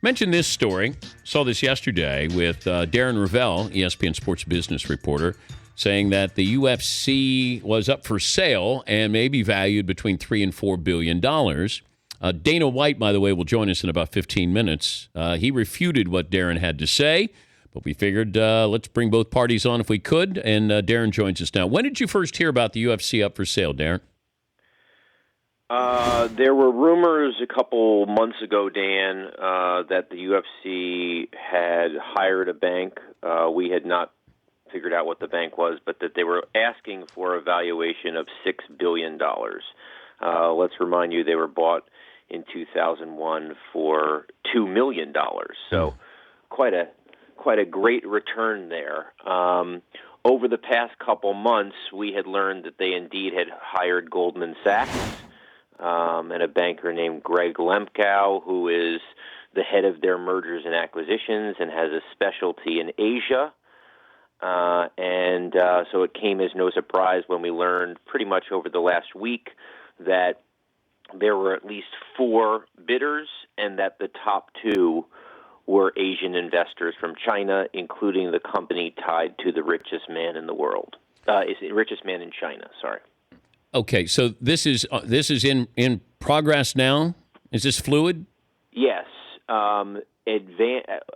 Mentioned this story. Saw this yesterday with Darren Rovell, ESPN Sports Business reporter, saying that the UFC was up for sale and may be valued between $3 and $4 billion. Dana White, by the way, will join us in about 15 minutes. He refuted what Darren had to say, but we figured let's bring both parties on if we could, and Darren joins us now. When did you first hear about the UFC up for sale, Darren? There were rumors a couple months ago, Dan, that the UFC had hired a bank. We had not figured out what the bank was, but that they were asking for a valuation of $6 billion. Let's remind you, they were bought in 2001 for $2 million. So quite a great return there. Over the past couple months, we had learned that they indeed had hired Goldman Sachs and a banker named Greg Lemkow, who is the head of their mergers and acquisitions and has a specialty in Asia. So it came as no surprise when we learned pretty much over the last week that there were at least 4 bidders and that the top 2 were Asian investors from China, including the company tied to the richest man in the world. Richest man in China, sorry. Okay, so this is in progress now? Is this fluid? Yes.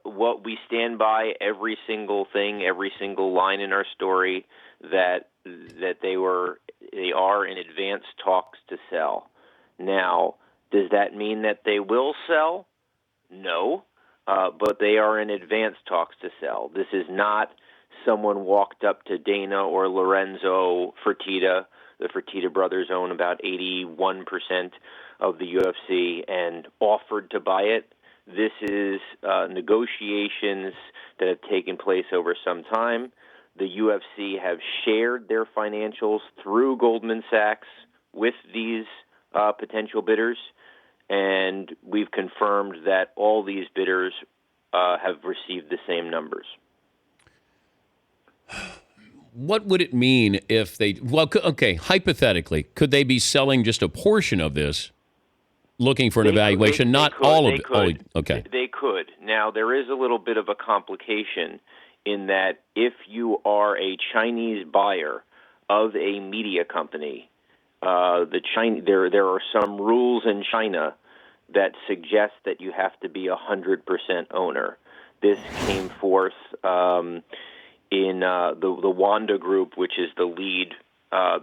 What we stand by every single thing, every single line in our story that they are in advanced talks to sell. Now, does that mean that they will sell? No, but they are in advanced talks to sell. This is not someone walked up to Dana or Lorenzo Fertitta. The Fertitta brothers own about 81% of the UFC and offered to buy it. This is negotiations that have taken place over some time. The UFC have shared their financials through Goldman Sachs with these potential bidders, and we've confirmed that all these bidders have received the same numbers. What would it mean if they, hypothetically, could they be selling just a portion of this, looking for an evaluation, not all of it? Okay. They could. Now, there is a little bit of a complication in that if you are a Chinese buyer of a media company, there are some rules in China that suggest that you have to be 100% owner. This came forth in the Wanda Group, which is the lead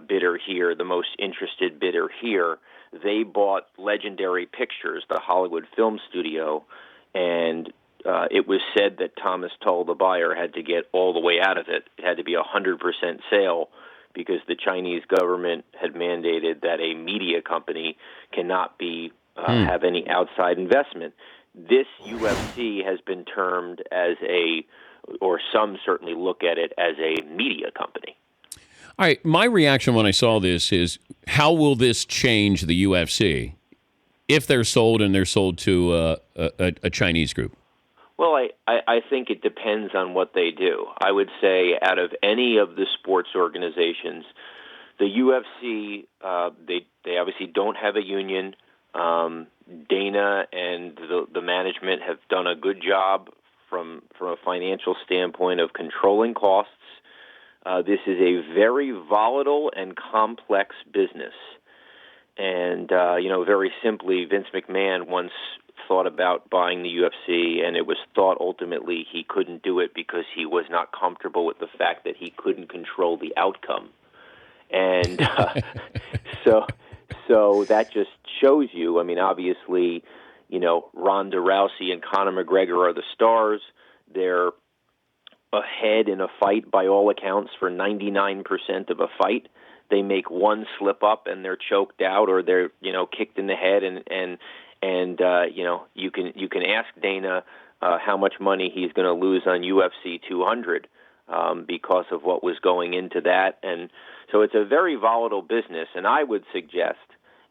bidder here, the most interested bidder here. They bought Legendary Pictures, the Hollywood film studio, and it was said that Thomas Tull, the buyer, had to get all the way out of it. It had to be 100% sale because the Chinese government had mandated that a media company cannot be have any outside investment. This UFC has been termed as or some certainly look at it as a media company. All right, my reaction when I saw this is, how will this change the UFC if they're sold and they're sold to a Chinese group? Well, I think it depends on what they do. I would say out of any of the sports organizations, the UFC, they obviously don't have a union. Dana and the management have done a good job from a financial standpoint of controlling costs. This is a very volatile and complex business. And, very simply, Vince McMahon once thought about buying the UFC, and it was thought ultimately he couldn't do it because he was not comfortable with the fact that he couldn't control the outcome. And so that just shows you, obviously, Ronda Rousey and Conor McGregor are the stars. They're ahead in a fight by all accounts for 99% of a fight. They make one slip up and they're choked out, or they're kicked in the head, and you can ask Dana how much money he's going to lose on UFC 200 because of what was going into that. And so it's a very volatile business, and I would suggest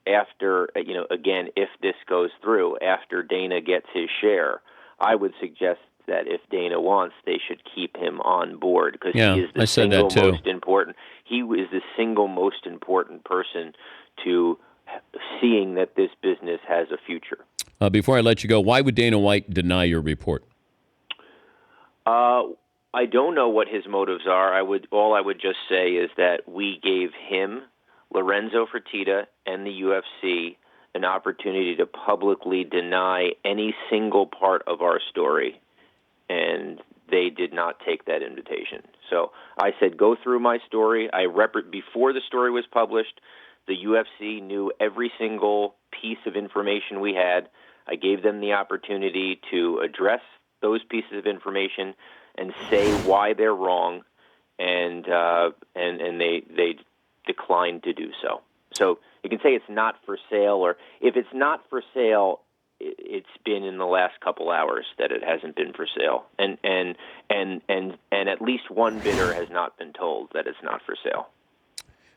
after, again, if this goes through, after Dana gets his share, I would suggest that if Dana wants, they should keep him on board because he is the single most important. He is the single most important person to seeing that this business has a future. Before I let you go, why would Dana White deny your report? I don't know what his motives are. All I would just say is that we gave him, Lorenzo Fertitta, and the UFC an opportunity to publicly deny any single part of our story, and they did not take that invitation. So I said, go through my story. Before the story was published, the UFC knew every single piece of information we had. I gave them the opportunity to address those pieces of information and say why they're wrong, and they declined to do so. So you can say it's not for sale, or if it's not for sale, it's been in the last couple hours that it hasn't been for sale, and at least one bidder has not been told that it's not for sale.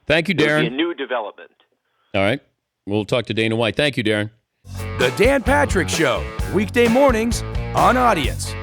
Thank you, Darren. It would be a new development. All right, we'll talk to Dana White. Thank you, Darren. The Dan Patrick Show, weekday mornings on Audience.